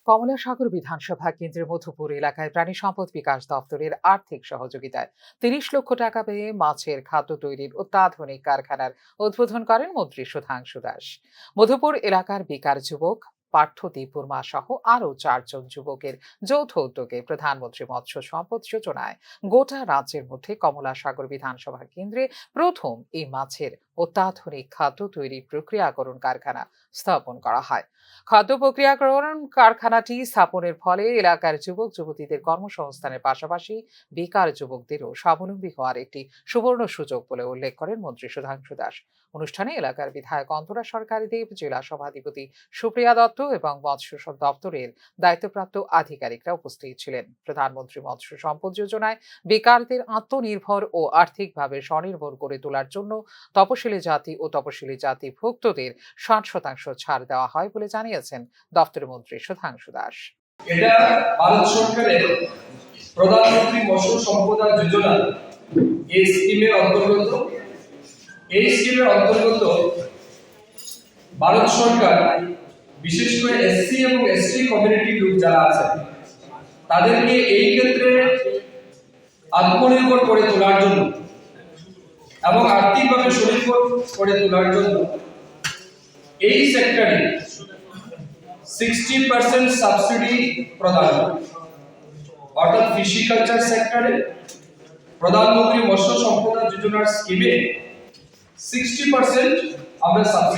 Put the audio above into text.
কমলাসাগর বিধানসভা কেন্দ্রের মধুপুর এলাকায় প্রাণী সম্পদ বিকাশ দপ্তরের আর্থিক সহযোগিতায় ৩০ লক্ষ টাকা পেয়ে মাছের খাদ্য তৈরির অত্যাধুনিক কারখানার উদ্বোধন করেন মন্ত্রী সুধাংশু দাস। মধুপুর এলাকার বেকার যুবক পার্থ দীপুরমা সহ আরও ৪ জন যুবকের যৌথ উদ্যোগে প্রধানমন্ত্রী মৎস্য সম্পদ যোজনায় গোটা রাজ্যের মধ্যে কমলাসাগর বিধানসভা কেন্দ্রে প্রথম এই মাছের অত্যাধুনিক খাদ্য তৈরি প্রক্রিয়াকরণ কারখানা স্থাপন করা হয়। খাদ্য প্রক্রিয়াকরণ কারখানাটি স্থাপনের ফলে এলাকার যুবক যুবতীদের কর্মসংস্থানের পাশাপাশি বেকার যুবকদেরও স্বাবলম্বী হওয়ার একটি সুবর্ণ সুযোগ বলে উল্লেখ করেন মন্ত্রী সুধাংশু দাস। অনুষ্ঠানে এলাকার বিধায়ক অন্তরা সরকারি দেব, জেলা সভাধিপতি সুপ্রিয়া দত্ত এবং মৎস্য দপ্তরের দায়িত্বপ্রাপ্ত আধিকারিকরা উপস্থিত ছিলেন। প্রধানমন্ত্রী মৎস্য সম্পদ যোজনায় বেকারদের আত্মনির্ভর ও আর্থিকভাবে স্বনির্ভর করে তোলার জন্য তপশিলি জাতি ও তপশিলি জাতিভুক্তদের 60% ছাড় দেওয়া হয় বলে জানিয়েছেন দপ্তরের মন্ত্রী সুধাংশু দাস। এটা ভারত সরকারের প্রধানমন্ত্রী মৎস্য সম্পদ যোজনা এই স্কিমের অন্তর্গত। এই স্কিমের অন্তর্গত ভারত সরকার বিশেষ করে এসসি এবং এসটি কমিউনিটির লোক যারা আছে তাদেরকে এই ক্ষেত্রে আত্মনির্ভর করে তোলার জন্য এবং আর্থিকভাবে স্বনির্ভর করে তোলার জন্য এই সেক্টরে 60% সাবসিডি প্রদান, অর্থাৎ ফিশিকালচার সেক্টরে প্রধানমন্ত্রী মৎস্য সম্পদ যোজনার স্কিমে 60% আমরা সাবসিডি